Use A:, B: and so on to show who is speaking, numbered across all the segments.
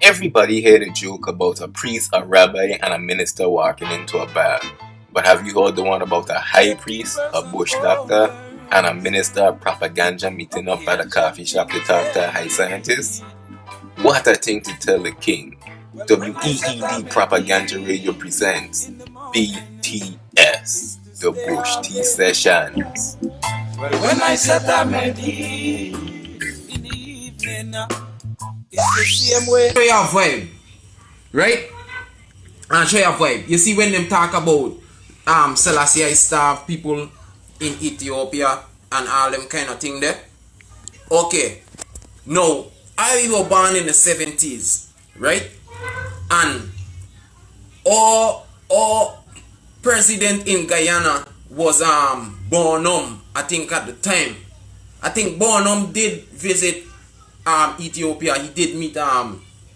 A: Everybody heard a joke about a priest, a rabbi, and a minister walking into a bar. But have you heard the one about a high priest, a bush doctor, and a minister of propaganda meeting up at a coffee shop to talk to a high scientist? What a thing to tell the king. WEED Propaganda Radio presents BTS, the Bush Tea Sessions.
B: When I set a melody in the evening, it's the same way.
C: Show your vibe, right? And show your vibe. You see when them talk about Selassie starve people in Ethiopia and all them kind of thing there. Okay, now I was born in the 70s, right? And our president in Guyana was Bonhomme, I think at the time. I think Bonhomme did visit Ethiopia. He did meet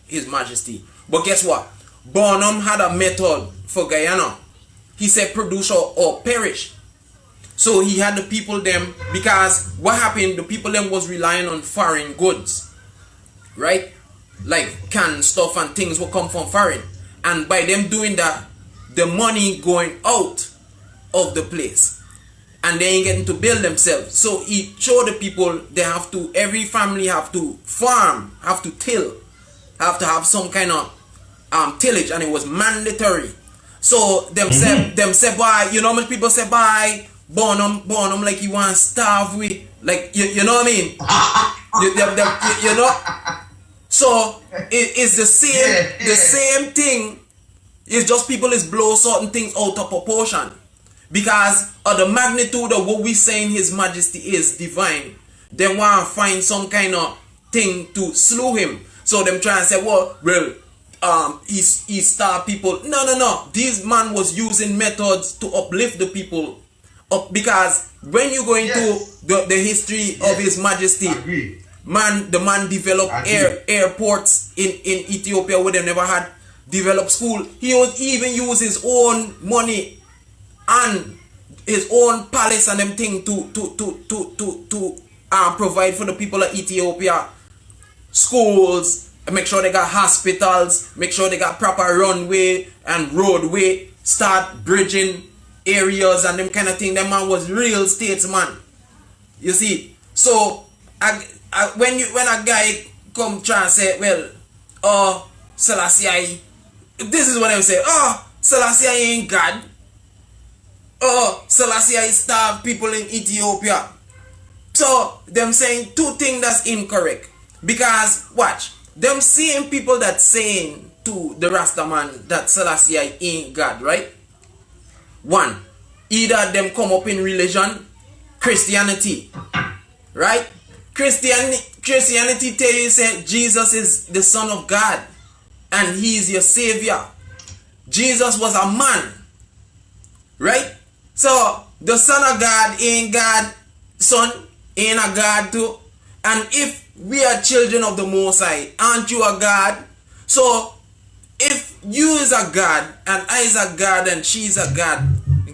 C: His Majesty. But guess what? Bonhomme had a method for Guyana. He said produce or perish. So he had the people them, because what happened, the people them was relying on foreign goods, right? Like canned stuff and things will come from foreign. And by them doing that, the money going out of the place. And they ain't getting to build themselves. So he showed the people they have to, every family have to farm, have to till, have to have some kind of tillage, and it was mandatory. So them said, bye, you know how much people say bye, Bonhomme like he want to starve with, like, you know what I mean? you know? So it's the same thing. It's just people is blow certain things out of proportion. Because of the magnitude of what we saying His Majesty is divine, they want to find some kind of thing to slew him. So them try and say, well, he starved people. No. This man was using methods to uplift the people up, because when you go into the history of His Majesty, the man developed airports in Ethiopia where they never had developed school. He would even use his own money and his own palace and them thing to provide for the people of Ethiopia schools, make sure they got hospitals, make sure they got proper runway and roadway, start bridging areas and them kind of thing. That man was real statesman. You see, so when a guy come try and say, well, Selassie, this is what I say, Selassie ain't God. Selassie starved people in Ethiopia. So them saying two things that's incorrect. Because watch, them same people that saying to the Rastaman that Selassie ain't God, right? One, either them come up in religion, Christianity, right? Christianity tell you say Jesus is the Son of God and He is your Savior. Jesus was a man, right? So the Son of God ain't God, Son ain't a God too. And if we are children of the Most High, aren't you a God? So if you is a God and I is a God and she is a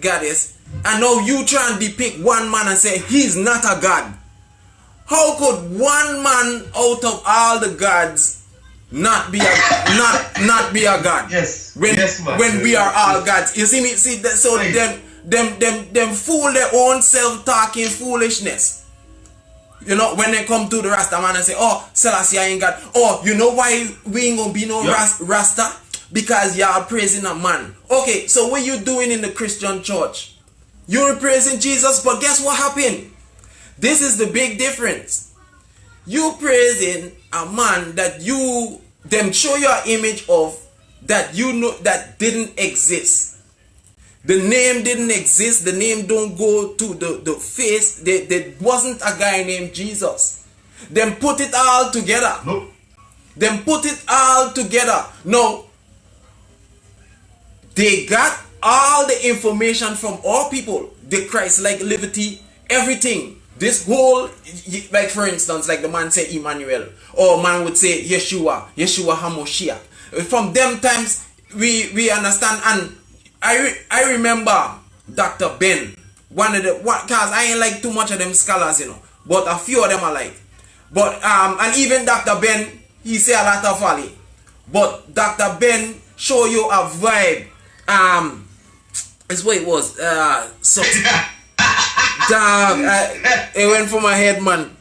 C: goddess, and now you try and depict one man and say he's not a God, how could one man out of all the gods not be a God?
D: Yes.
C: When we are all gods. You see me? See that? So them fool their own self talking foolishness. You know, when they come to the Rasta man and say, Selassie ain't God. You know why we ain't gonna be no Rasta? Because y'all praising a man. Okay, so what you doing in the Christian church? You're praising Jesus, but guess what happened? This is the big difference. You praising a man that them show you an image of that you know that didn't exist. The name didn't exist. The name don't go to the face. There wasn't a guy named Jesus. Them put it all together.
D: Nope.
C: Them put it all together. No. They got all the information from all people. The Christ-like liberty, everything. This whole, like for instance, like the man say Emmanuel, or man would say Yeshua HaMoshiach. From them times, we understand. And I remember Dr. Ben, cause I ain't like too much of them scholars, you know, but a few of them I like. But and even Dr. Ben, he say a lot of folly. But Dr. Ben show you a vibe. That's what it was. So dog, it went for my head, man.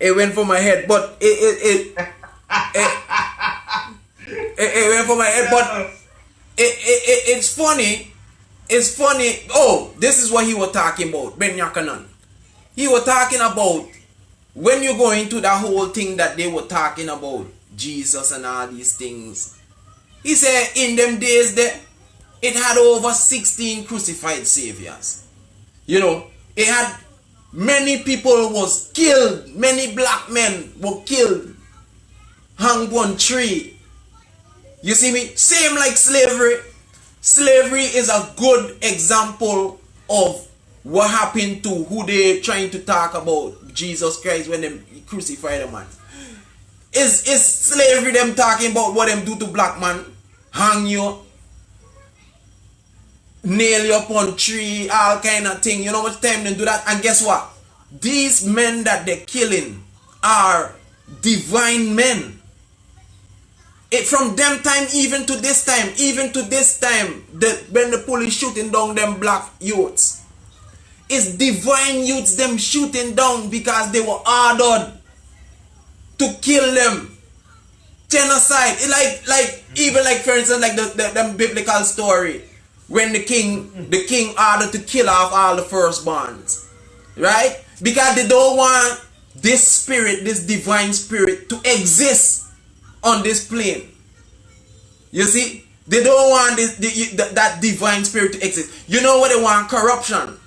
C: It went for my head, but it went for my head, but it's funny. It's funny. Oh, this is what he was talking about, Ben Yakanan. He was talking about when you go into that whole thing that they were talking about, Jesus and all these things. He said in them days that it had over 16 crucified saviors. You know, it had many people was killed, many black men were killed, hung on tree. You see me? Same like slavery. Slavery is a good example of what happened to who they trying to talk about, Jesus Christ, when they crucified a man. Is slavery them talking about what them do to black man? Hang you, nail you up on tree, all kind of thing. You know what time they do that? And guess what? These men that they're killing are divine men. From them time even to this time, when the police shooting down them black youths, it's divine youths them shooting down because they were ordered to kill them. Genocide. Even like for instance, like the biblical story when the king ordered to kill off all the firstborns, right? Because they don't want this spirit, this divine spirit, to exist on this plane. You see, they don't want that divine spirit to exist. You know what they want? Corruption,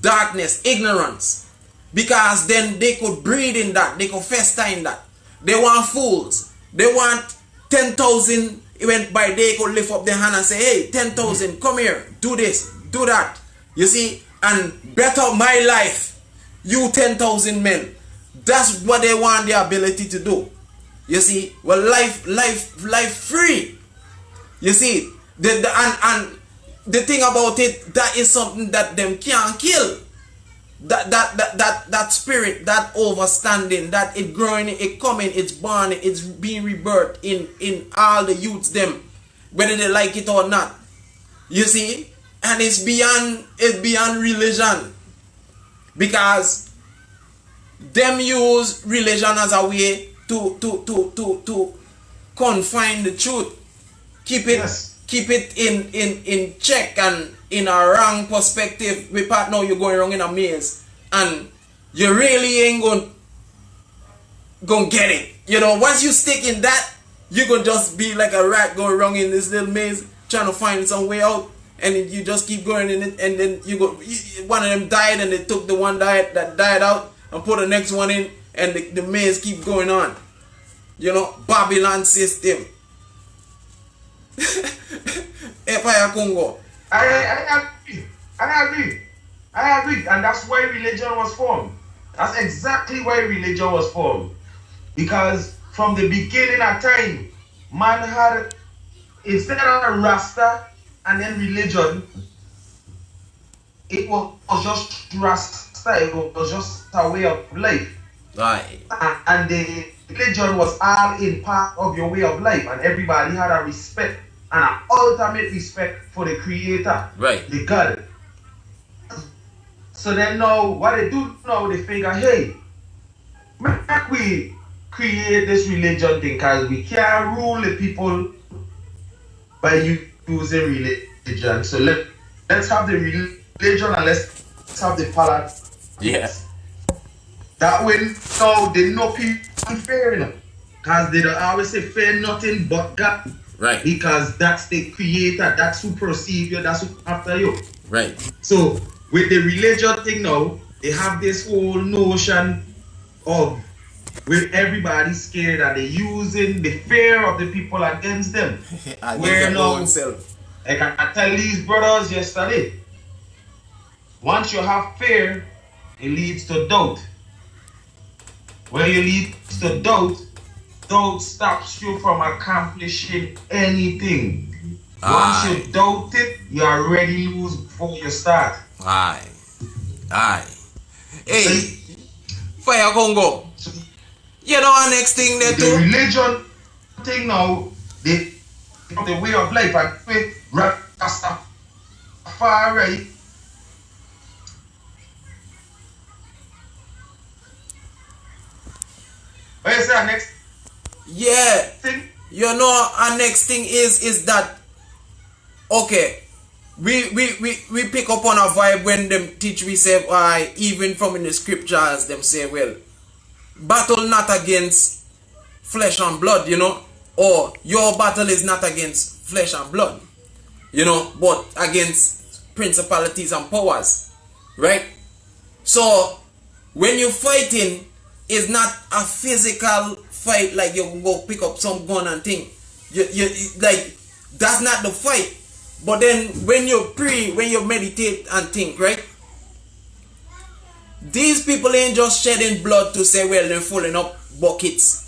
C: darkness, ignorance. Because then they could breed in that, they could fester in that. They want fools. They want 10,000 went by, they could lift up their hand and say, hey, 10,000, come here, do this, do that. You see, and better my life, you 10,000 men. That's what they want the ability to do. You see, well, life free. You see, and the thing about it, that is something that them can't kill. That spirit, that overstanding, that it growing, it coming, it's born, it's being rebirthed in all the youths them, whether they like it or not. You see, and it's beyond religion, because them use religion as a way to confine the truth, keep it in check and in a wrong perspective. We part now you're going wrong in a maze and you really ain't gonna get it. You know, once you stick in that, you're gonna just be like a rat going wrong in this little maze trying to find some way out, and you just keep going in it, and then one of them died and they took the one that died out and put the next one in, and the maze keep going on. You know, Babylon system. Empire Congo.
D: I agree, and that's why religion was formed. That's exactly why religion was formed. Because from the beginning of time, man had, instead of a Rasta and then religion, it was just Rasta, it was just a way of life.
C: Right.
D: And the religion was all in part of your way of life, and everybody had a respect and an ultimate respect for the Creator,
C: right,
D: the God. So then now, what they do now, they figure, hey, make we create this religion thing, because we can't rule the people by using religion. So let's have the religion and let's have the politics.
C: Yes.
D: That way, now they know people fair enough, because they don't always say fear nothing but God.
C: Right.
D: Because that's the Creator, that's who perceive you, that's who after you.
C: Right.
D: So with the religion thing now, they have this whole notion of where everybody's scared and they're using the fear of the people against them. Where now, like I tell these brothers yesterday, once you have fear, it leads to doubt. When you lead to doubt stops you from accomplishing anything. Once you doubt it, you already lose before you start.
C: Aye. Hey, Fire Congo. You know our next thing there too?
D: The religion. thing now, the way of life, and with Rastafari. What is that next?
C: Yeah.
D: Thing?
C: You know, our next thing is that, okay, we pick up on a vibe when them teach, we say, even from in the scriptures, them say, well, battle not against flesh and blood, you know, or your battle is not against flesh and blood, you know, but against principalities and powers, right? So when you're fighting, it's not a physical fight like you can go pick up some gun and thing. You like, that's not the fight. But then when you pray, when you meditate and think, right? These people ain't just shedding blood to say, well, they're filling up buckets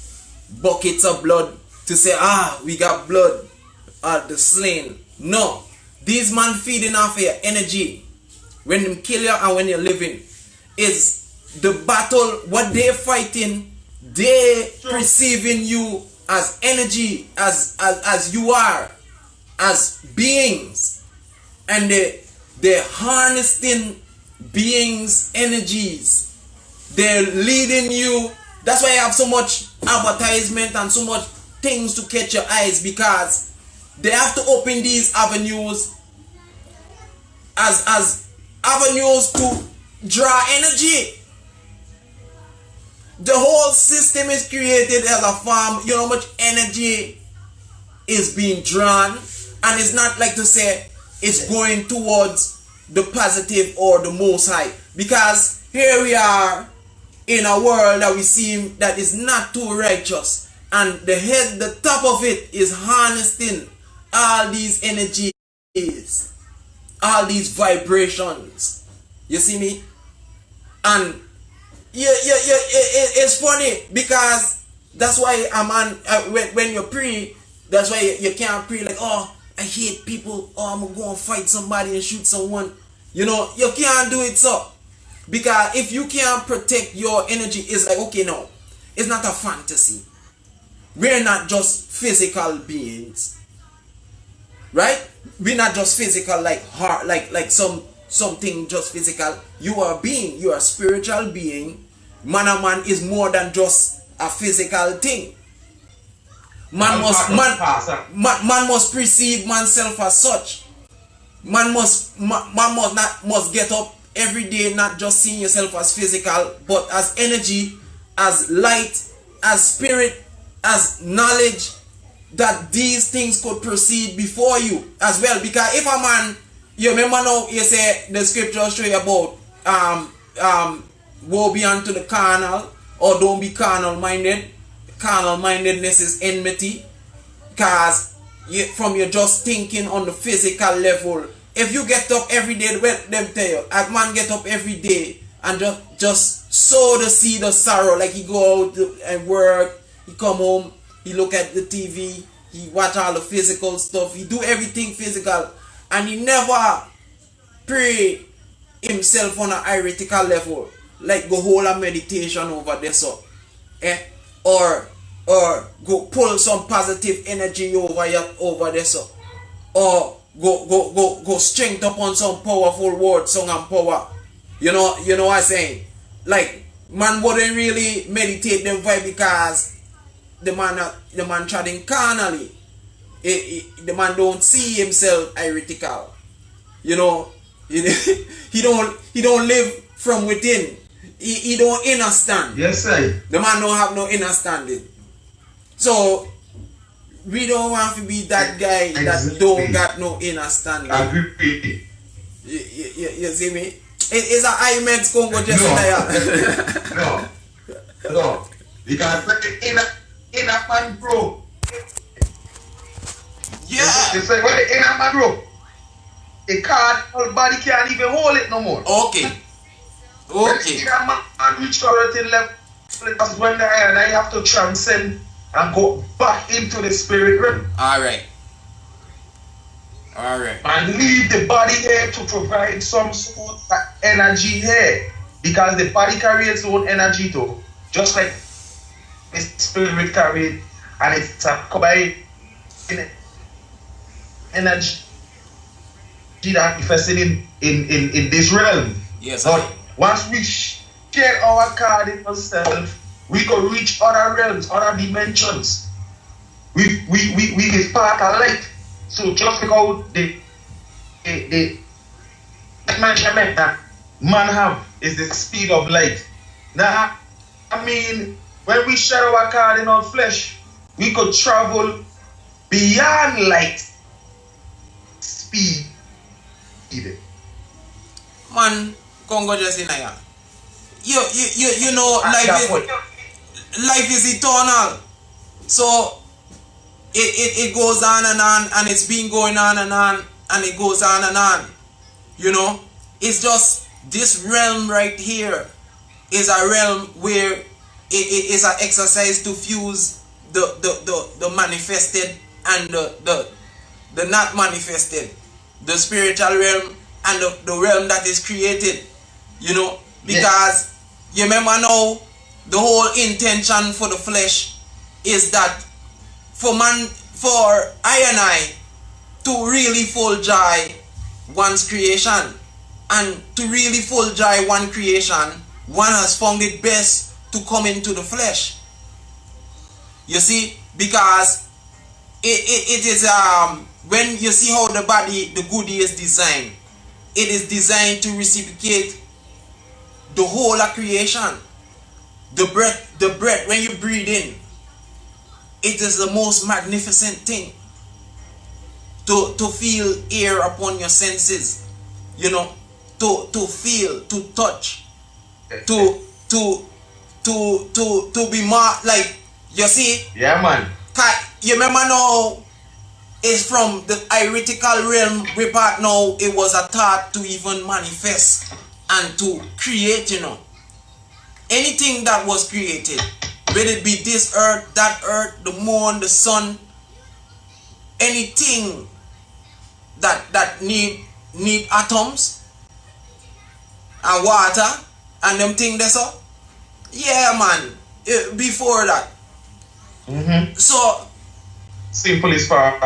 C: of blood to say, we got blood at the slain. No. These man feeding off your energy when them kill you and when you're living. Is the battle, what they're fighting, they perceiving you as energy, as you are, as beings, and they're harnessing beings' energies. They're leading you. That's why you have so much advertisement and so much things to catch your eyes, because they have to open these avenues as avenues to draw energy. The whole system is created as a farm. You know how much energy is being drawn, and it's not like to say it's going towards the positive or the most high, because here we are in a world that we see that is not too righteous, and the top of it is harnessing all these energies, all these vibrations. You see me? And it's funny, because that's why when you pray, that's why you can't pray like, oh, I hate people, oh, I'm gonna go and fight somebody and shoot someone. You know, you can't do it so. Because if you can't protect your energy, it's like, okay, no, it's not a fantasy. We're not just physical beings, right? We're not just physical like heart, like something just physical. You are a being, you are a spiritual being. Man is more than just a physical thing. Man must perceive oneself as such. Man must get up every day, not just seeing yourself as physical, but as energy, as light, as spirit, as knowledge, that these things could proceed before you as well. Because if a man, you remember now, you say the scripture show you about woe be unto the carnal, or don't be carnal minded. Carnal mindedness is enmity, because from you just thinking on the physical level. If you get up every day, let them tell you, a man get up every day and just sow the seed of sorrow. Like he go out and work, he come home, he look at the TV, he watch all the physical stuff, he do everything physical, and he never pray himself on an heretical level, like go hold a meditation over there, so or go pull some positive energy over there, so, or go strength up on some powerful word, song and power. You know what I'm saying? Like, man wouldn't really meditate them vibe, because the man treading carnally. The man don't see himself heretical. You know, he don't live from within. He don't understand.
D: Yes, sir.
C: The man don't have no understanding. So we don't want to be that guy that don't got no understanding.
D: Agree.
C: You see me? It's an IMAX Congo just there.
D: No. Because in a man bro.
C: Yeah.
D: It's like when the inner man bro, the whole body can't even hold it no more.
C: Okay.
D: When the inner man reach certain level, that's when I have to transcend and go back into the spirit realm.
C: Alright.
D: And leave the body here to provide some sort of energy here. Because the body carries its own energy too. Just like the spirit carried and it's a by energy that manifested in this realm.
C: Yes.
D: But once we share our cardinal self, we can reach other realms, other dimensions. We is part of light. So just like how the measurement that man have is the speed of light. Now, I mean, when we share our cardinal flesh, we could travel beyond light speed.
C: Man, Congo just in here. You know, life is eternal. So it goes on and it's been going on and it goes on and on. You know, it's just this realm right here is a realm where it is an exercise to fuse the manifested and the not manifested, the spiritual realm and the realm that is created. You know, because you remember now the whole intention for the flesh is that for I and I to really full joy one's creation, and to really full joy one creation, one has found it best to come into the flesh. You see, because it is when you see how the body, the goodie is designed, it is designed to reciprocate the whole of creation. The breath when you breathe in, it is the most magnificent thing to feel air upon your senses, you know, to feel, to touch, to be marked, like, you see.
D: Yeah, man.
C: You remember now, it's from the iretical realm we part now, it was a thought to even manifest and to create, you know. Anything that was created, whether it be this earth, that earth, the moon, the sun, anything that need atoms and water and them things that's all. Yeah, man. Before that. So
D: simple is far.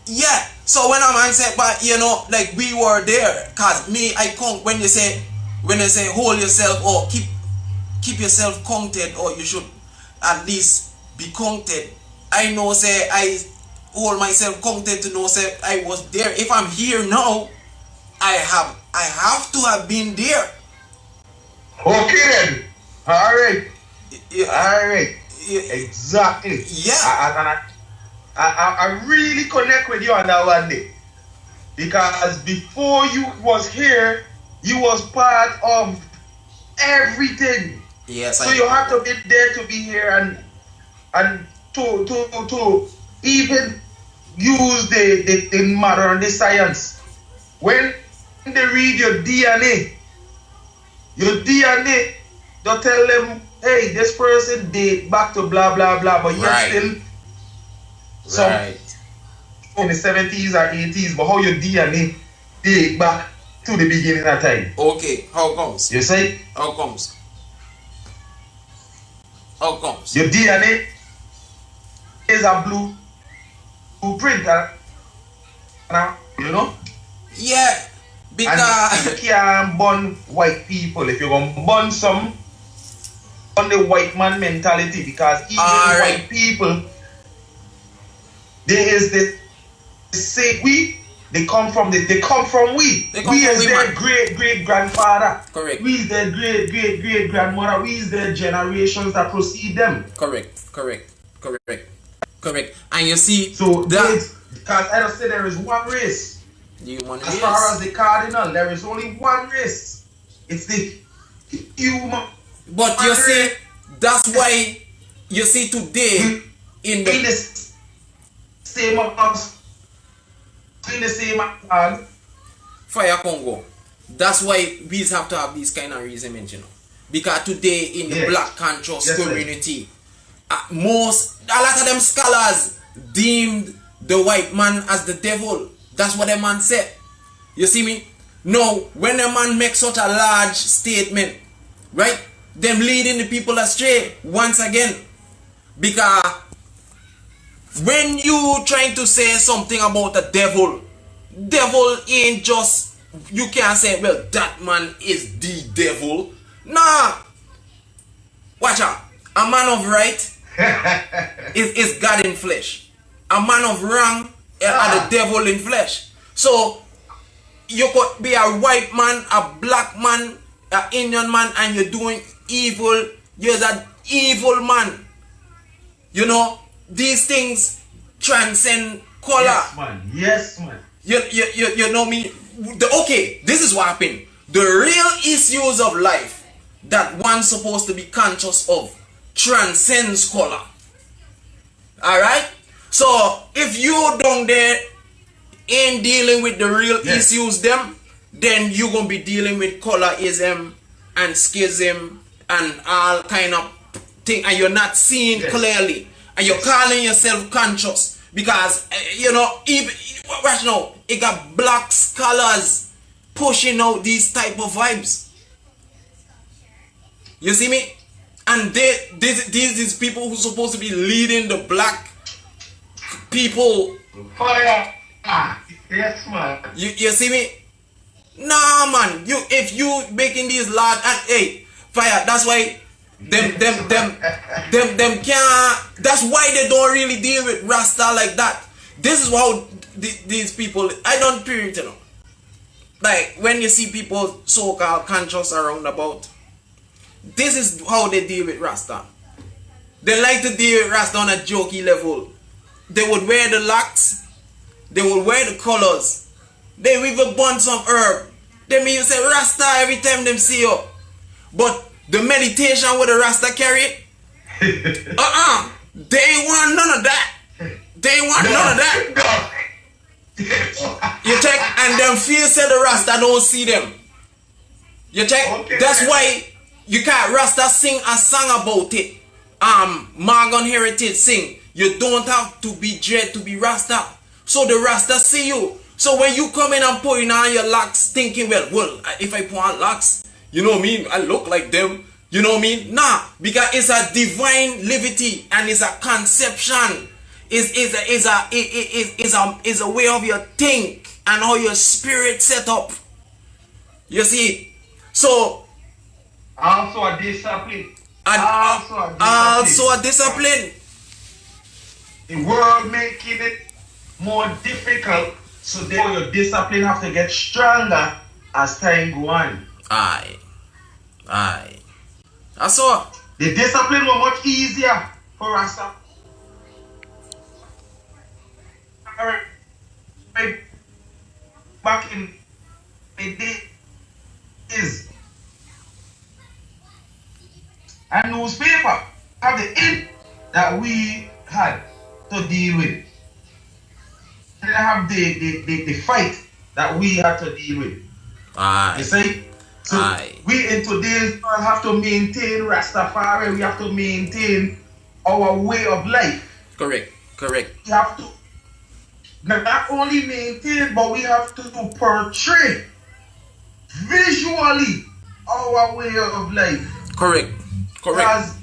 C: Yeah. So when a man say, but you know, like we were there, cause me, I count when you say hold yourself or keep yourself counted, or you should at least be counted. I know say I hold myself counted to know say I was there. If I'm here now, I have to have been there.
D: Okay then. Alright.
C: Yeah.
D: Alright.
C: Yeah.
D: Exactly.
C: Yeah.
D: I really connect with you on that one day. Because before you was here, you was part of everything.
C: Yes.
D: So you have to be there to be here and to even use the matter and the science. When they read your DNA, don't tell them, hey, this person date back to blah blah blah, but yet still some in the 70s or 80s, but how your DNA date back to the beginning of time.
C: Okay, how comes?
D: You say?
C: How comes? How comes?
D: Your DNA is a blueprint, you know?
C: Yeah, because
D: and you can't burn white people. If you're going to burn some, burn the white man mentality, because even white people, there is the say they come from we. We is their great grandfather.
C: Correct.
D: We is their great grandmother. We is their generations that precede them.
C: Correct. And you see,
D: so that because I just say there is one race. As far as the cardinal, there is only one race. It's the human.
C: But you see, that's why you see today in the
D: same house, in the same
C: Fire Congo. That's why we have to have these kind of reasons, you know. Because today in the black conscious community, a lot of them scholars deemed the white man as the devil. That's what a man said. You see me? No, when a man makes such a large statement, right? Them leading the people astray once again. Because when you trying to say something about the devil ain't just, you can't say, well, that man is the devil. Nah. Watch out. A man of right is God in flesh. A man of wrong are the devil in flesh. So you could be a white man, a black man, an Indian man, and you're doing evil. You're an evil man. You know, these things transcend color.
D: Yes, man. Yes, man.
C: You know me. Okay, this is what happened. The real issues of life that one's supposed to be conscious of transcends color. Alright? So if you down there ain't dealing with the real issues then you gonna be dealing with colorism and schism and all kind of thing, and you're not seeing clearly, and you're calling yourself conscious because you know, even right now it got black scholars pushing out these type of vibes. You see me? And these people who supposed to be leading the black people.
D: Fire. Yes, man.
C: You see me? Nah, man. If you making these lads, and hey, fire. That's why them can't. That's why they don't really deal with Rasta like that. This is how these people. I don't period, you know. Like when you see people so-called conscious around about. This is how they deal with Rasta. They like to deal with Rasta on a jokey level. They would wear the locks. They would wear the colors. They will even burn some herb. They may say Rasta every time them see you. But the meditation with the Rasta carry, they ain't want none of that. They ain't want none of that. You check, and them feel say the Rasta don't see them. You check. Okay. That's why you can't Rasta sing a song about it. Margon Heritage sing. You don't have to be dread to be Rasta. So the Rasta see you. So when you come in and putting on your locks, thinking, well, if I put on locks, you know what I mean? I look like them. You know what I mean? Nah, because it's a divine liberty and it's a conception. Is a way of your think and how your spirit set up. You see? So
D: also a discipline.
C: Also a discipline.
D: The world making it more difficult, so therefore your discipline have to get stronger as time go on.
C: Aye. I saw.
D: The discipline was much easier for us. Back in the days, a newspaper have the ink that we had to deal with. They have the fight that we had to deal with.
C: Aye.
D: You see? So we in today's world have to maintain Rastafari, we have to maintain our way of life.
C: Correct.
D: We have to not only maintain, but we have to portray visually our way of life.
C: Correct.
D: Because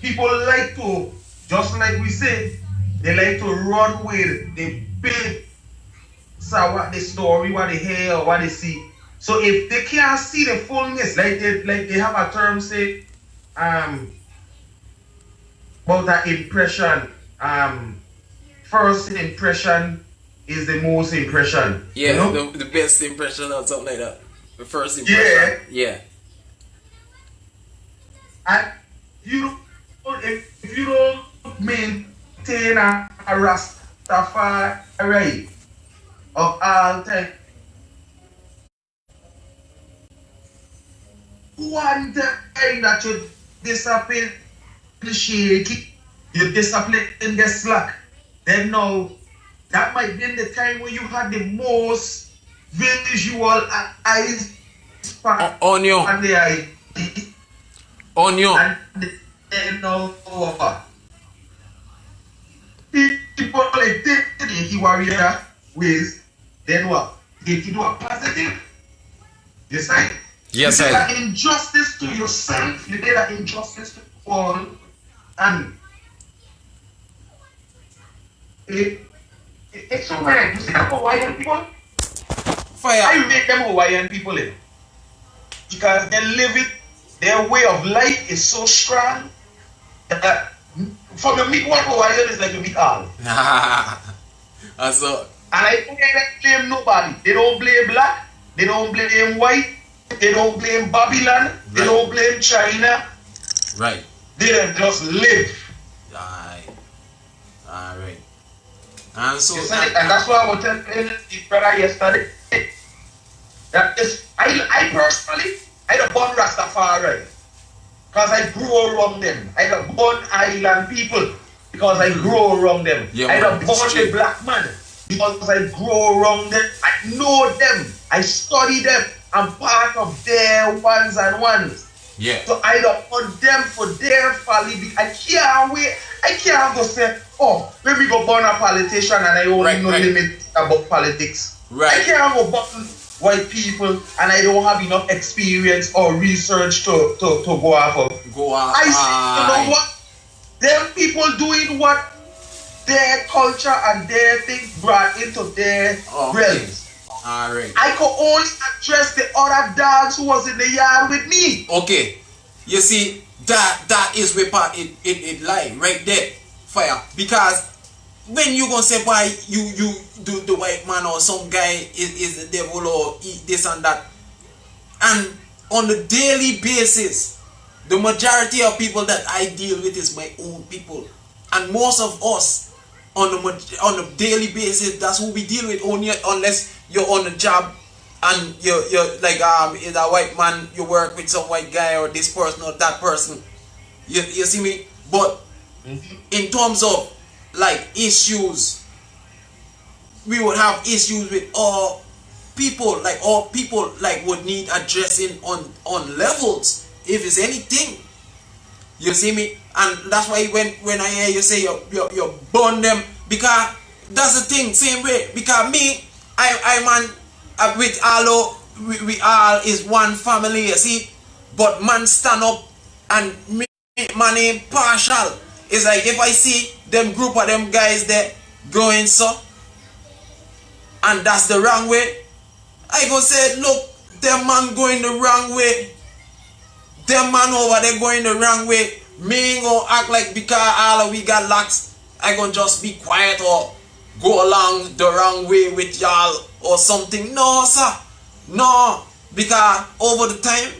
D: people like to, just like we said, they like to run with the big, so what the story, what they hear, what they see. So if they can't see the fullness, like they have a term say, about that impression, first impression is the most impression.
C: Yeah, you know? the best impression or something like that. The first impression. Yeah.
D: And if you don't maintain a Rastafari of all time, one time that you discipline shaky, your discipline gets slack, then now that might be the time when you had the most visual eyes
C: on you.
D: And the eye.
C: On you.
D: And then now people like the warrior ways, then what? They can do a positive. You say?
C: Yes,
D: you did
C: I.
D: an injustice to yourself, you did an injustice to all, and It's so weird. You see that Hawaiian people?
C: Fire.
D: I rate them Hawaiian people in. Because they live it, their way of life is so strong that from you meet one Hawaiian is like you meet all.
C: So,
D: and I don't blame nobody. They don't blame black, they don't blame white, they don't blame Babylon, they don't blame China.
C: Right.
D: They just live.
C: Alright. And so
D: and that's why I was telling the brother yesterday. That is, I personally, I don't born Rastafari. Because I grew around them. I don't born island people. Because I grew around them.
C: Yeah,
D: I don't born a black man. Because I grew around them. I know them. I study them. I'm part of their ones and ones.
C: Yeah.
D: So I don't want them for their folly. I can't wait. I can't go say, oh, let me go born a politician and I only know limit about politics.
C: Right.
D: I can't go born white people and I don't have enough experience or research to go off of. I see, you know what? Them people doing what their culture and their things brought into their realms.
C: Alright.
D: I could only address the other dogs who was in the yard with me.
C: Okay. You see, that is where part it lie right there. Fire. Because when you gonna say why you do the white man or some guy is the devil or this and that, and on a daily basis, the majority of people that I deal with is my own people, and most of us on a daily basis, that's who we deal with. Only unless you're on a job and you're like is a white man, you work with some white guy or this person or that person. You see me? But in terms of like issues, we would have issues with all people like would need addressing on levels if it's anything. You see me? And that's why when I hear you say you burn them, because that's the thing, same way. Because me, I man with all we all is one family, you see. But man stand up and me man ain't partial. It's like if I see them group of them guys there going so, and that's the wrong way, I go say, look, them man going the wrong way. Them man over there going the wrong way. Me ain't gonna act like because all we got locks, I gonna just be quiet or go along the wrong way with y'all or something. No, sir. No. Because over the time,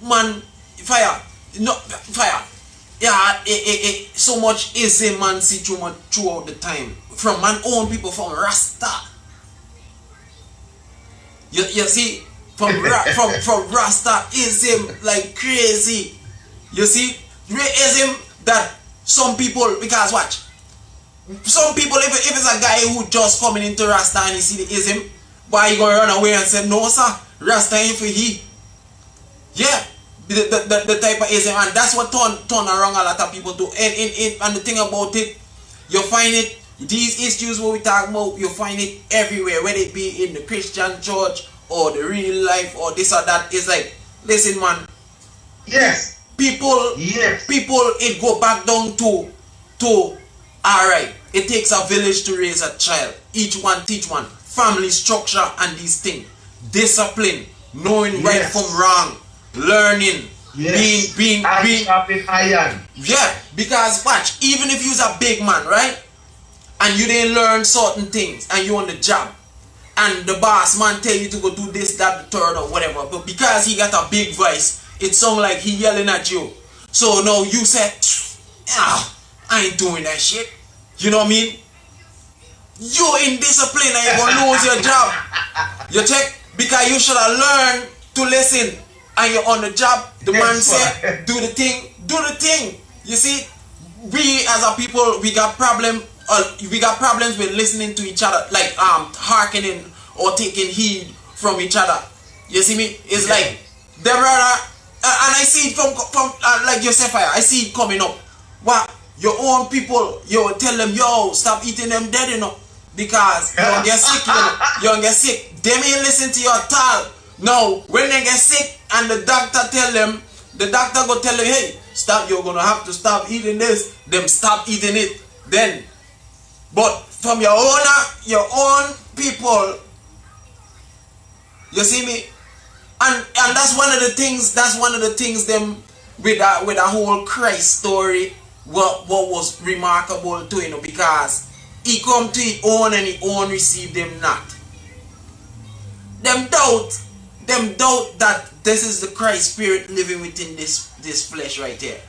C: man, fire. No, fire. Yeah, so much is a man see throughout the time. From man own people, from Rasta. You see, from Rastaism like crazy. You see, racism that some people, because watch, some people if it's a guy who just coming into Rasta and he see the ism, why he gonna run away and say no sir, Rasta ain't for he. Yeah, the type of ism, and that's what turn around a lot of people do. And the thing about it, you find it. These issues what we talk about, you find it everywhere, whether it be in the Christian church or the real life or this or that. It's like, listen man,
D: yes,
C: people, it go back down to alright, it takes a village to raise a child. Each one teach one. Family structure and these things. Discipline, knowing right from wrong, learning, being
D: iron.
C: Yeah, because watch, even if you's a big man, right? And you didn't learn certain things and you on the job and the boss man tell you to go do this, that, the third or whatever, but because he got a big voice, it sound like he yelling at you. So now you say, I ain't doing that shit. You know what I mean? You indisciplined and you're gonna lose your job. You check? Because you should have learned to listen and you're on the job. The man said, do the thing. You see, we as a people, we got problems with listening to each other, like hearkening or taking heed from each other. You see me? It's like the brother, and I see it from like yourself. I see it coming up. What your own people, you tell them, yo, stop eating them dead, you know, because you don't get sick. You don't get sick. They may listen to your talk. No, when they get sick and the doctor tell them, the doctor go tell them, hey, stop. You're gonna have to stop eating this. Them stop eating it. Then. But from your own people. You see me? And that's one of the things them with a whole Christ story what was remarkable to because he come to his own and his own receive them not. Them doubt that this is the Christ spirit living within this flesh right here.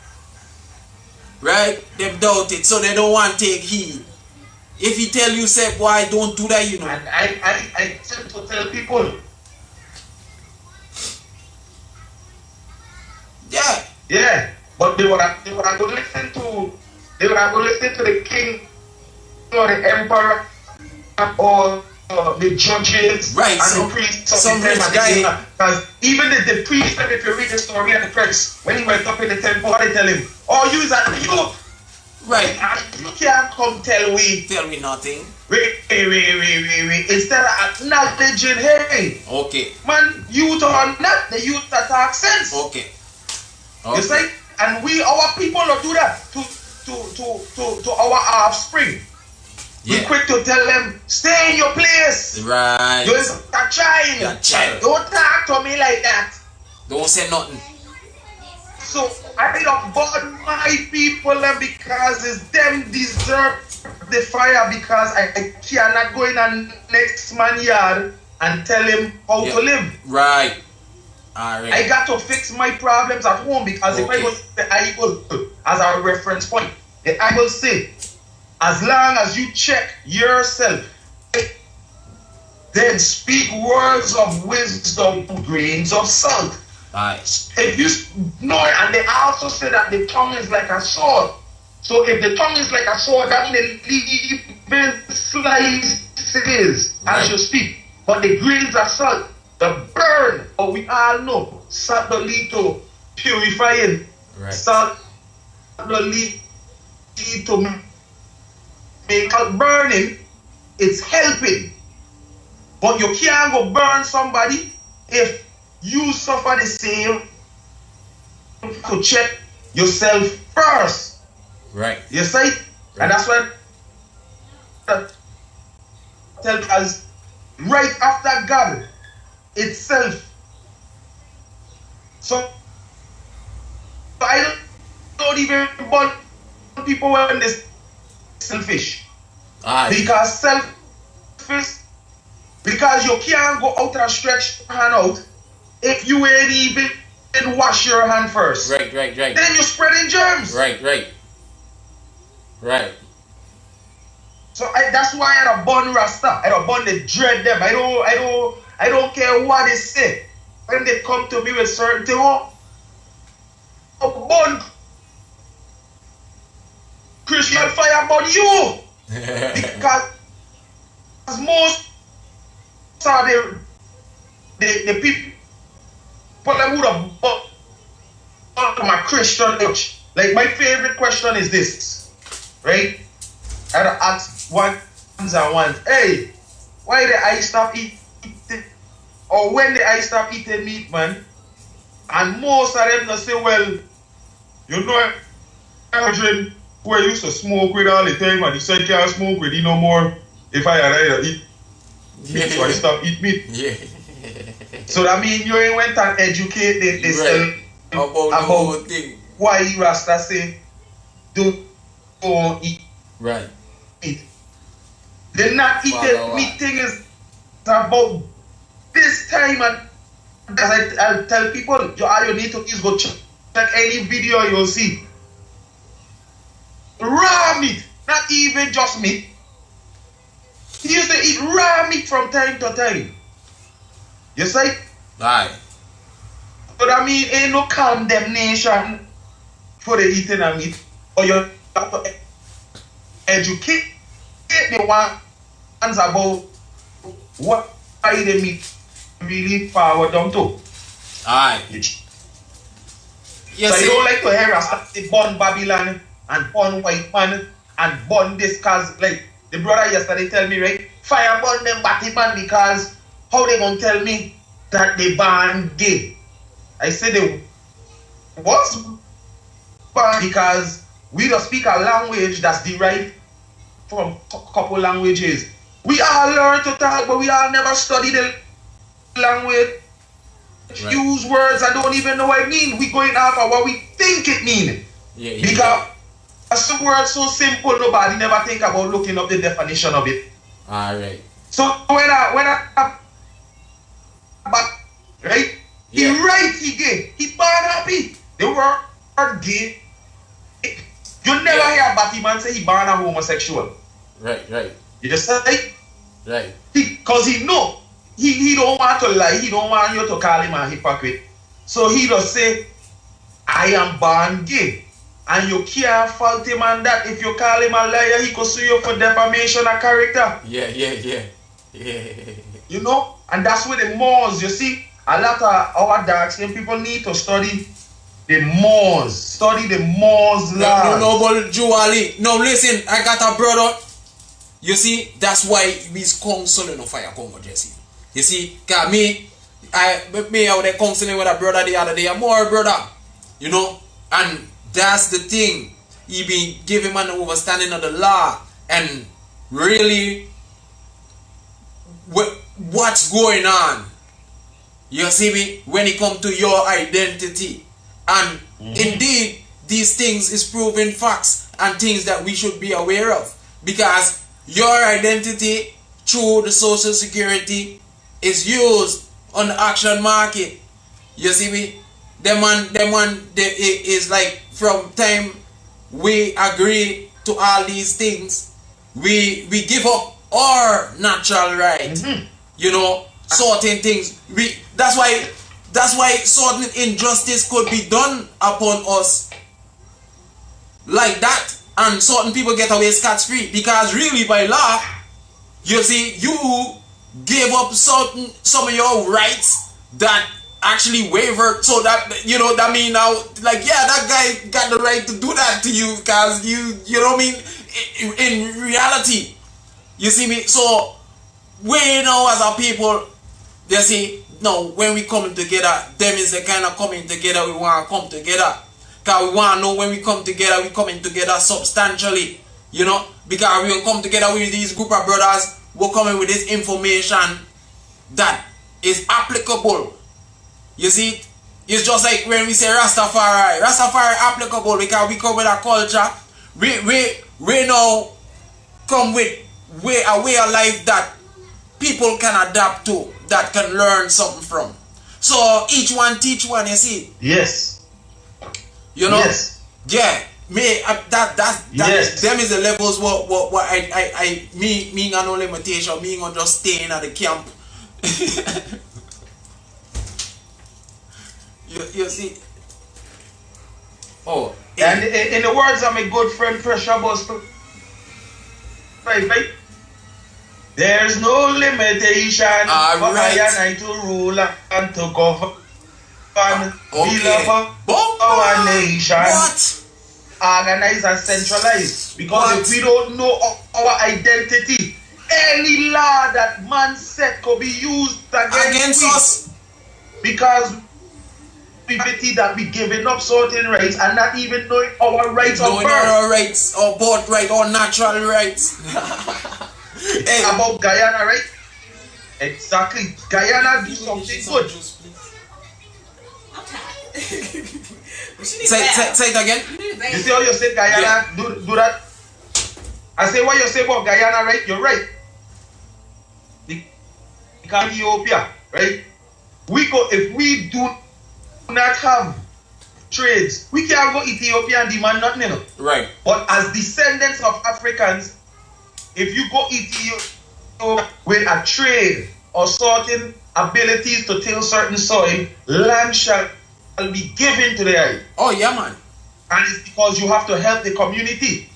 C: Right? Them doubt it, so they don't want to take heed. If he tell you, say, boy, don't do that, you know.
D: And I tend to tell people.
C: Yeah.
D: Yeah. But they would have to listen to the king or the emperor or the judges
C: right,
D: and the priests of
C: some
D: the
C: rich guy.
D: Because even the priest, if you read the story of the prince, when he went up in the temple, what they tell him? Oh, you are the youth.
C: Right.
D: And you can't come tell me
C: nothing.
D: Wait. Instead of acknowledging, hey.
C: Okay.
D: Man, youth or not, the youth that talk sense.
C: Okay.
D: You see? And our people don't do that to our offspring. Yeah. We're quick to tell them, stay in your place.
C: Right.
D: You're a child.
C: You're a child.
D: Don't talk to me like that.
C: Don't say nothing.
D: So I don't burn my people because it's them deserve the fire because I cannot go in a next man's yard and tell him how to live.
C: Right. Alright.
D: I got to fix my problems at home because if I go to the Bible as our reference point, the Bible say, as long as you check yourself, then speak words of wisdom, grains of salt.
C: Nice.
D: If you know, and they also say that the tongue is like a sword. So if the tongue is like a sword, that means the slices as you speak. But the grains of salt, the burn, or we all know, salt don't lead to purifying.
C: Right.
D: Salt don't lead to make burning. It's helping. But you can't go burn somebody if you suffer the same. To check yourself first.
C: Right.
D: You see? Right. And that's why I tell us right after God itself. So I don't even want people when they're selfish. Because selfish, because you can't go out and stretch your hand out if you ain't even wash your hand first.
C: Right. Then
D: you're spreading germs.
C: Right.
D: So that's why I don't burn Rasta. I don't burn the dread them. I don't care what they say. When they come to me with certain things, burn Christian fire burn you. Because most of the people that would have bought my Christian church. Like my favorite question is this, right? I had to ask once, hey, why did I stop eating? Or when did I stop eating meat, man? And most of them say, well, you know, Adrian, who I used to smoke with all the time, and he said, can't smoke with you no more if I had to eat meat, so I stopped eating meat.
C: Yeah.
D: So that means you ain't went and educated yourself about why Rasta say don't eat.
C: Right.
D: The not eating meat thing is about this time, and as I tell people, all you need to is go check any video you'll see. Raw meat, not even just meat. He used to eat raw meat from time to time. You see?
C: Right.
D: But I mean, ain't no condemnation for the eating of meat. Or you have to educate the ones about what the meat really forward them to.
C: Aye.
D: Yes, so I don't like to hear us say born Babylon and born white man and born this cause like the brother yesterday tell me, right? Fire burn them batty man because how they gonna tell me that they born gay? I said they was born because we don't speak a language that's derived from couple languages. We all learn to talk, but we all never study the language. Right. Use words I don't even know what it means. We going off of what we think it means. Because some words so simple, nobody never think about looking up the definition of it.
C: Alright.
D: So when I right? He right, he gay. He born happy. The word gay. You never hear Batty man say he born a homosexual.
C: Right.
D: You just say
C: right.
D: Because he know. He don't want to lie. He don't want you to call him a hypocrite. So he just say, I am born gay. And you can't fault him on that. If you call him a liar, he could sue you for defamation of character.
C: Yeah.
D: You know? And that's where the Moors, you see, a lot of our dark skin people need to study the Moors. Study the Moors laws.
C: No, but Juali. No, listen, I got a brother. You see, that's why we's counseling of Fire Congo, Jesse. You see, cause me out there counseling with a brother the other day, a more brother, you know, and that's the thing. He be giving man understanding of the law and really what's going on. You see me when it comes to your identity, and indeed these things is proven facts and things that we should be aware of, because your identity through the social security is used on the auction market. You see me? Them one is like from time we agree to all these things, we give up our natural right. You know, certain things. That's why certain injustice could be done upon us like that, and certain people get away scot-free, because really by law, you see, you gave up some of your rights that actually wavered, so that, you know, that mean now, like, yeah, that guy got the right to do that to you, because you know what I mean, in reality, you see me. So we know as a people, you see, no, when we come together, them is the kind of coming together we want to come together, because we want to know when we come together, we coming together substantially, you know, because we will come together with these group of brothers. We're coming with this information that is applicable. You see, it's just like when we say Rastafari applicable, because we come with a culture. We now come with a way of life that people can adapt to, that can learn something from. So each one teach one, you see.
D: Yes.
C: You know?
D: Yes.
C: Yeah. Me
D: yes.
C: Them is the levels what I me got no limitation, me gonna just staying at the camp. you see. Oh,
D: and in the words of my good friend Pressure Boss, right? There's no limitation for I and I to rule and to govern. We love our nation.
C: What?
D: Organize and centralize, because if we don't know our identity, any law that man set could be used against us, because we pity that we giving up certain rights and not even knowing our rights of birth.
C: Our rights, or birthright, or natural rights.
D: Hey, about Guyana, right? Exactly. Guyana do something good.
C: Say it again.
D: You see how you say Guyana do that? I say what you say about Guyana, right? You're right. Because Ethiopia, right? If we do not have trades, we can't go Ethiopia and demand nothing, you know?
C: Right.
D: But as descendants of Africans, if you go Ethiopia with a trade or certain abilities to till certain soil, land shall be given to the eye.
C: Oh yeah, man.
D: And it's because you have to help the community.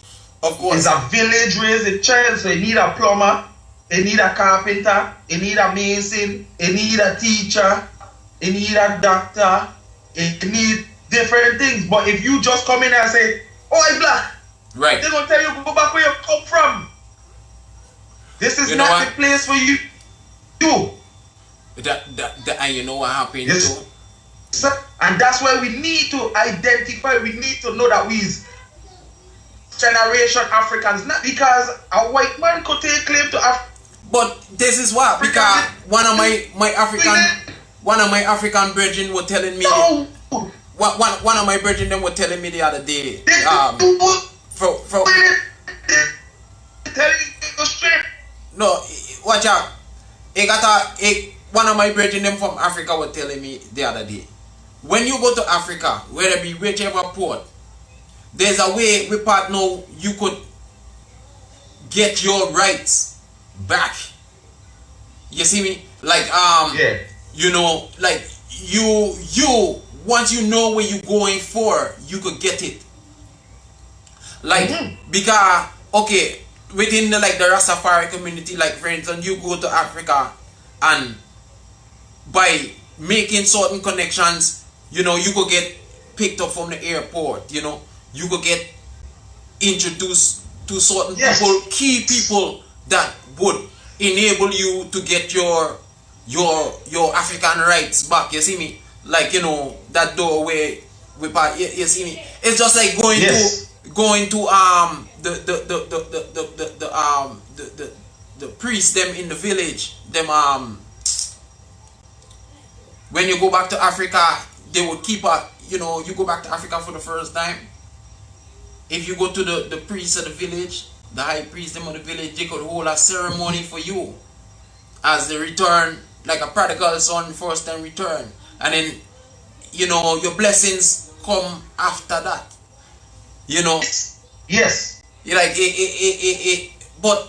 C: Of course.
D: It's a village raising child, so you need a plumber, you need a carpenter, you need a mason, you need a teacher, you need a doctor, you need different things. But if you just come in and say, oh, I'm black,
C: right,
D: they're gonna tell you go back where you come from. This is not the place for you.
C: And you know what happened
D: yes.
C: too?
D: And that's why we need to identify, we need to know that we generation Africans, not because a white man could take claim to Africa.
C: But this is what, because one of my African brethren were telling me.
D: No.
C: One of my brethren them were telling me the other day. No, watch out. One of my brethren them from Africa were telling me the other day. When you go to Africa, whether it be whichever port, there's a way we part now you could get your rights back. You see me? Like you know, like you once you know where you're going for, you could get it. Like because okay, within the Rastafari community, like for instance, you go to Africa and by making certain connections, you know, you could get picked up from the airport, you know, you could get introduced to certain people, key people that would enable you to get your African rights back. You see me? Like, you know, that doorway we part. You see me? It's just like going to the priests them in the village. Them when you go back to Africa, they would keep you know, you go back to Africa for the first time. If you go to the priests of the village, the high priest them of the village, they could hold a ceremony for you as the return, like a prodigal son first time return. And then, you know, your blessings come after that. You know?
D: Yes.
C: You like but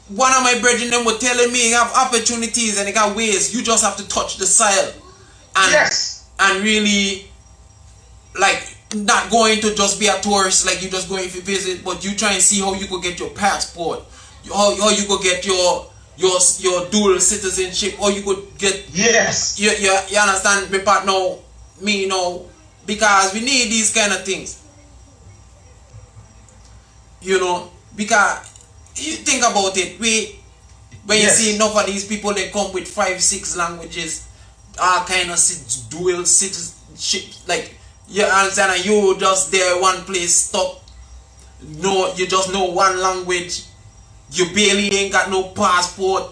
C: one of my brethren them were telling me you have opportunities and you got ways. You just have to touch the soil. And and really like not going to just be a tourist, like you just going to visit, but you try and see how you could get your passport, how you could get your dual citizenship, or you could get you understand me part now, me, you know, because we need these kind of things, you know, because you think about it, when you see enough of these people, they come with 5-6 languages, all kind of dual citizenship, like, you understand, and you just there one place stuck. No, you just know one language. You barely ain't got no passport.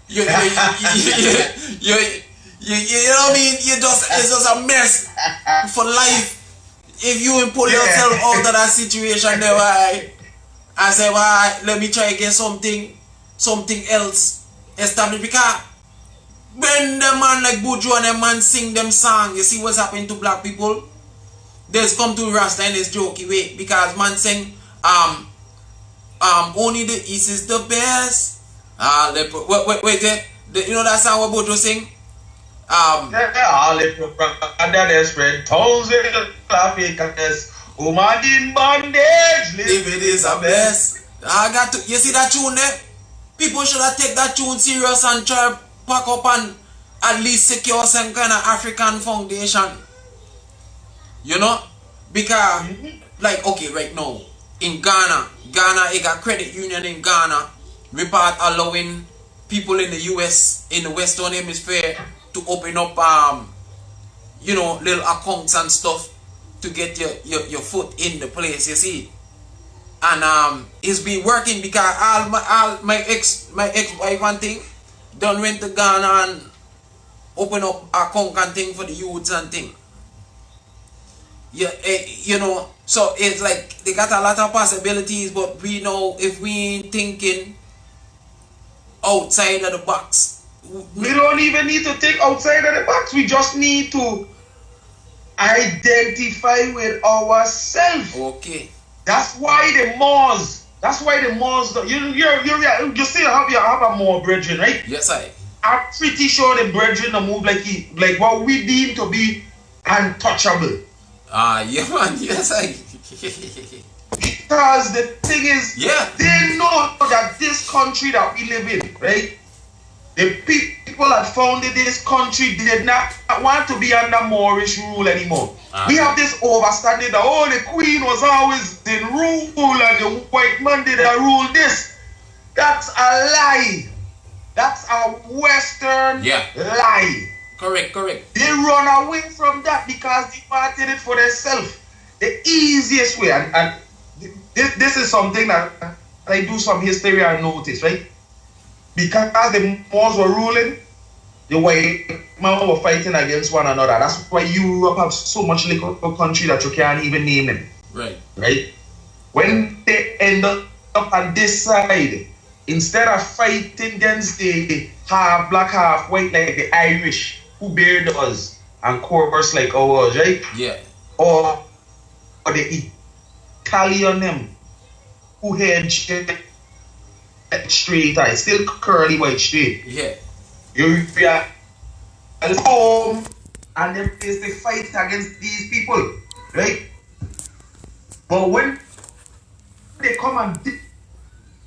C: You know what I mean? It's just a mess for life. If you pull yourself out of that situation, there, I say, well, let me try to get something else established. Because when the man like Buju and the man sing them song, you see what's happening to black people? There's come to Rasta in this jokey way, because man sing only the East is the best. Wait, you know that song what Buju sing?
D: Spread thousand Africans, woman in bondage, living is a best.
C: I got to, you see that tune there? People should have take that tune serious and try to pack up and at least secure some kind of African foundation. You know? Because like okay, right now in Ghana it got credit union in Ghana. We part allowing people in the US, in the Western Hemisphere, to open up you know, little accounts and stuff to get your foot in the place, you see. And it's been working because all my ex-wife and thing done went to Ghana and open up account and thing for the youths and thing. Yeah, you know, so it's like they got a lot of possibilities, but we know if we ain't thinking outside of the box.
D: We don't even need to think outside of the box. We just need to identify with ourselves.
C: Okay.
D: That's why the Moors. You still have a Moor brethren, right?
C: Yes,
D: I'm pretty sure the brethren move like what we deem to be untouchable.
C: Yeah, man. Yes,
D: Because the thing is, they know that this country that we live in, right? The people that founded this country did not want to be under Moorish rule anymore. We have this overstanding that, oh, the queen was always in rule and the white man did rule this. That's a lie. That's a Western lie.
C: Correct.
D: They run away from that because they wanted it for themselves. The easiest way, and this is something that I do some history and notice, right? Because the Moors were ruling, the white men were fighting against one another. That's why Europe have so much little country that you can't even name them.
C: Right.
D: Right? When they end up on this side, instead of fighting against the half black, half white like the Irish, who bear us and chorus like ours, right?
C: Yeah.
D: Or the Italian them who had straight eyes, still curly white straight.
C: Yeah.
D: You are home and then they fight against these people, right? But when they come and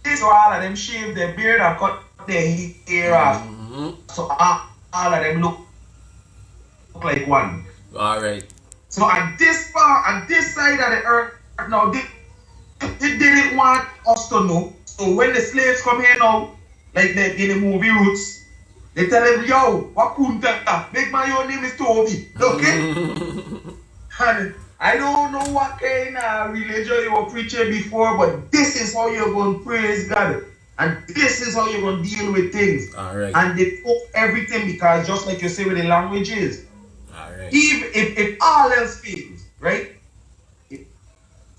D: this, all of them shave their beard and cut their hair off, so all of them look like one.
C: All right.
D: So on this side of the earth now, they didn't want us to know. So when the slaves come here now, like they in the movie Roots, they tell them, yo, Wakunta, make my own name is Toby, okay? And I don't know what kind of religion you were preaching before, but this is how you're going to praise God. And this is how you're going to deal with things.
C: All right.
D: And they took everything because just like you say with the languages,
C: all right.
D: even if all else fails, right?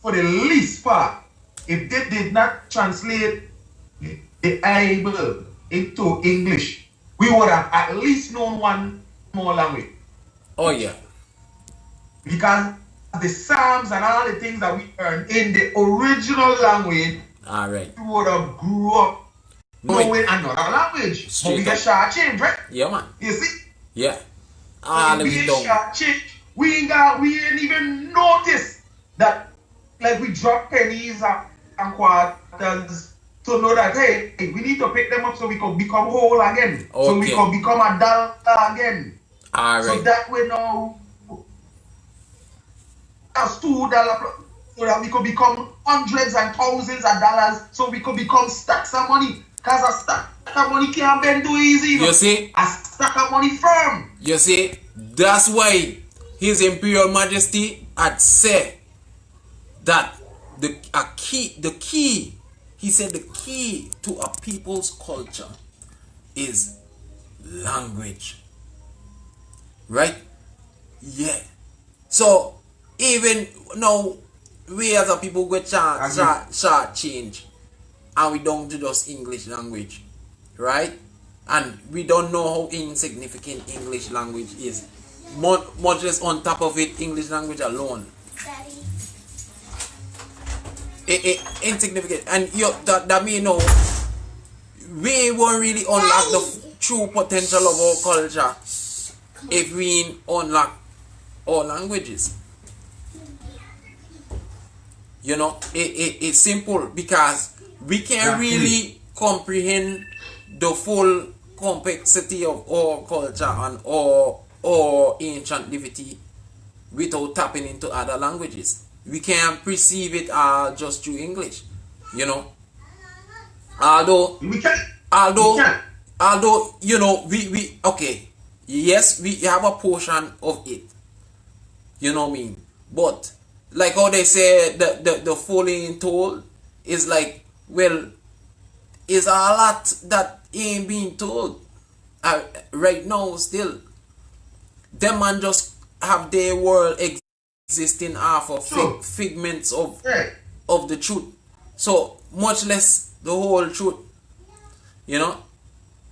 D: For the least part, if they did not translate the Bible into English, we would have at least known one more language.
C: Oh yeah.
D: Because the Psalms and all the things that we learned in the original language,
C: all right,
D: we would have grew up knowing another language. But we get short change, right?
C: Yeah, man.
D: You see?
C: Yeah.
D: We short change. We ain't even notice that, like we drop pennies and quarters to know that, hey, we need to pick them up so we can become whole again. Okay. So we can become a dollar again.
C: All right.
D: So that way now, that's $2, so that we could become hundreds and thousands of dollars, so we could become stacks of money. Because a stack of money can't bend too easy.
C: You see?
D: A stack of money firm.
C: You see? That's why His Imperial Majesty had said that the key, he said the key to a people's culture is language. Right? Yeah. So even now, we as a people get short change, and we don't do just English language, right? And we don't know how insignificant English language is. Much less on top of it, English language alone. Insignificant. And that mean, you know, we won't really unlock the true potential of our culture if we unlock all languages. You know, it's simple because we can't really comprehend the full complexity of our culture and our ancient divinity without tapping into other languages. We can't perceive it just through English, you know. Although you know, we okay, yes, we have a portion of it, you know what I mean. But like how they say, the fully told is like, well, is a lot that ain't being told right now. Still, them man just have their world existing half of figments of the truth, so much less the whole truth, you know,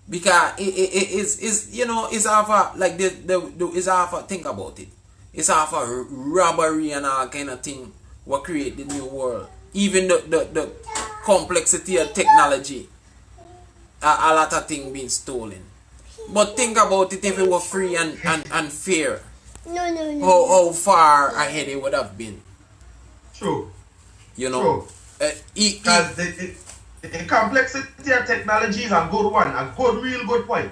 C: because it is you know, it's half a, like it's half a, think about it, it's half a robbery and all kind of thing what create the new world. Even the complexity of technology, a lot of things being stolen. But think about it, if it were free and fair, how far ahead it would have been.
D: True.
C: You know,
D: because the complexity of technology is a good one, a good, real good point.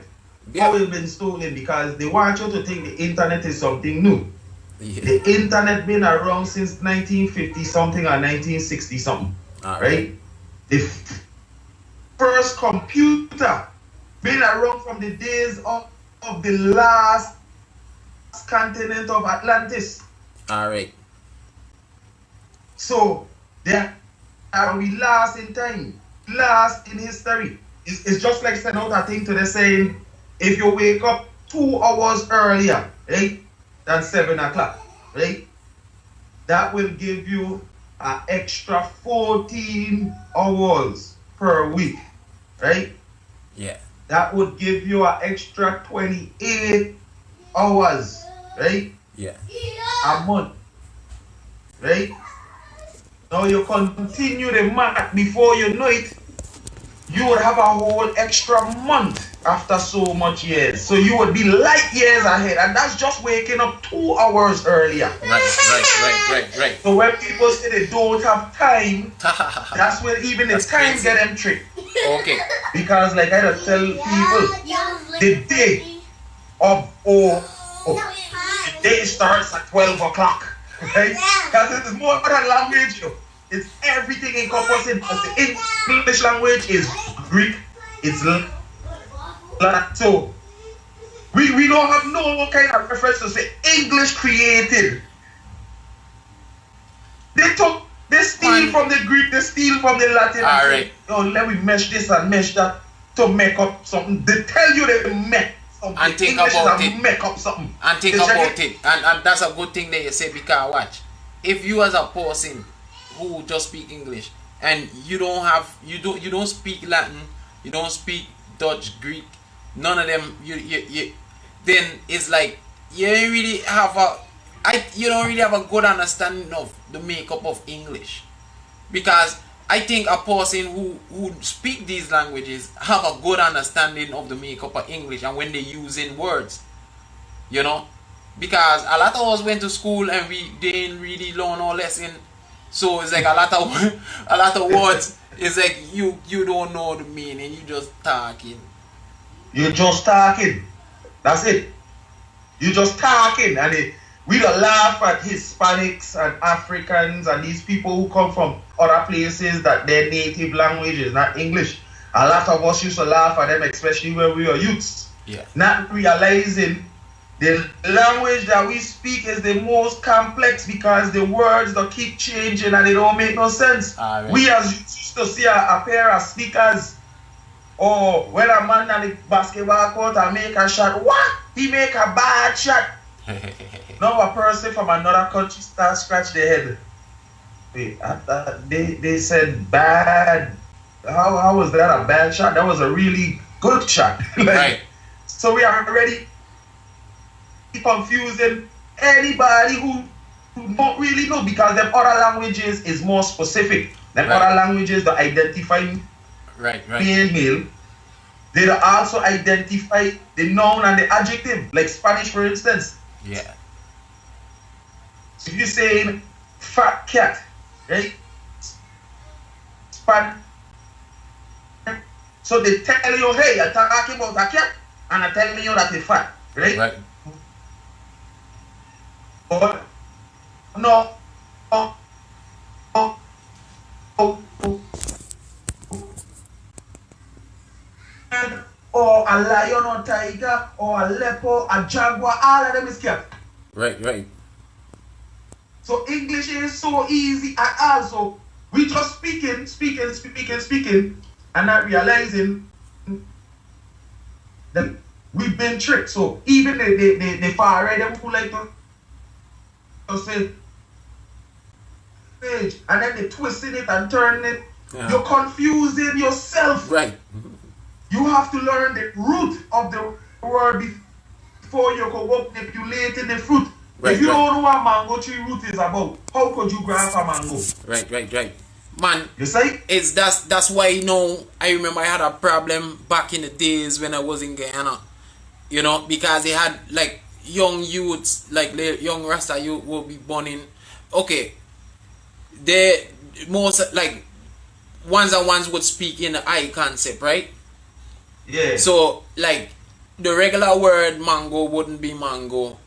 C: Yeah.
D: How it's been stolen, because they want you to think the internet is something new.
C: Yeah.
D: The internet been around since 1950 something or 1960 something, right? The first computer been around from the days of the last continent of Atlantis.
C: All right.
D: So there that we last in time, last in history. It's just like sending out a thing to the saying, if you wake up 2 hours earlier, right, than 7 o'clock, right, that will give you an extra 14 hours per week, right?
C: Yeah.
D: That would give you an extra 28 hours, right?
C: Yeah.
D: A month, right? Now you continue the math, before you know it, you would have a whole extra month after so much years. So you would be light years ahead, and that's just waking up 2 hours earlier.
C: Right.
D: So when people say they don't have time, that's when even the time get them tricked.
C: Okay.
D: Because like I just tell people, the day of the day starts at 12 o'clock. Right? Because it is more than language. It's everything encompassing. The English language is Greek, it's Latin. So we don't have no kind of reference to say English created. They steal from the Greek, they steal from the Latin.
C: All right.
D: Oh, let me mesh this and mesh that to make up something. They tell you they make something.
C: And think
D: English
C: about
D: is
C: it.
D: Make up something.
C: And think about it. And that's a good thing that you say, because watch. If you as a person who just speak English and you don't speak Latin, you don't speak Dutch, Greek, none of them, you then it's like you don't really have a good understanding of the makeup of English. Because I think a person who speak these languages have a good understanding of the makeup of English and when they using words, you know. Because a lot of us went to school and we didn't really learn our lesson, so it's like a lot of words. It's like you don't know the meaning. You just talking.
D: You're just talking. That's it. You just talking, and we don't laugh at Hispanics and Africans and these people who come from other places that their native language is not English. A lot of us used to laugh at them, especially when we were youths.
C: Yeah.
D: Not realizing the language that we speak is the most complex because the words that keep changing and they don't make no sense.
C: Right.
D: We as used to see a pair of sneakers, or when a man at the basketball court and make a shot, what? He make a bad shot. Now a person from another country start scratch their head. Wait, they said bad. How was that a bad shot? That was a really good shot.
C: Right.
D: So we are already confusing anybody who don't really know, because them other languages is more specific. Them other languages that identify male, they also identify the noun and the adjective, like Spanish for instance.
C: Yeah.
D: So if you're saying fat cat, right? So they tell you, hey, you're talking about a cat, and I'm telling you that it's fat, right?
C: Right.
D: But no. Or a lion or tiger or a leopard, a jaguar, all of them is cat.
C: Right.
D: So English is so easy, and also we just speaking, and not realizing that we've been tricked. So even the far right, them who like to say page, and then they twisting it and turning it. Yeah. You're confusing yourself.
C: Right.
D: You have to learn the root of the word before you go up manipulating the fruit. Right, if you don't know what mango tree root is about, how could you grasp a mango?
C: Right. Man,
D: you say?
C: That's why, you know, I remember I had a problem back in the days when I was in Guyana. You know, because they had like young youths, like the young Rasta youth will be born in. Okay, they most like ones and ones would speak in the I concept, right?
D: Yeah.
C: So like the regular word mango wouldn't be mango,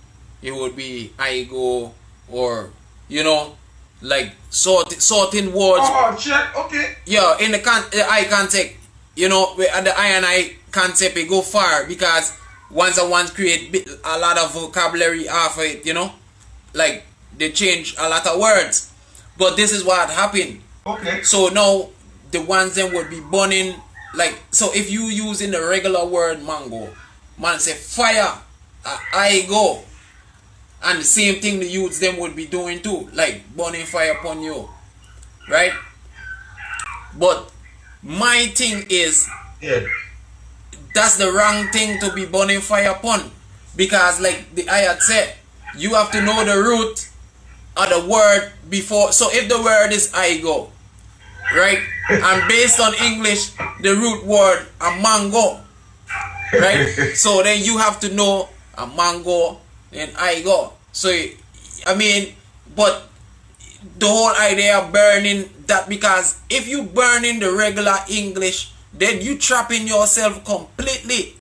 C: it would be igo, or you know, like sorting words.
D: Oh, check. Okay.
C: Yeah, in the I concept, you know, at the I and I concept it go far, because ones and ones create a lot of vocabulary off it, you know, like they change a lot of words. But this is what happened.
D: Okay.
C: So now the ones then would be burning like, so if you using the regular word mango, man say fire, I go. And the same thing the youths them would be doing too, like burning fire upon you. Right? But my thing is,
D: yeah,
C: that's the wrong thing to be burning fire upon. Because like the ayat said, you have to know the root of the word before. So if the word is I go, right? And based on English, the root word a mango, right? So then you have to know a mango and I go. So I mean, but the whole idea of burning that, because if you burn in the regular English, then you trapping yourself completely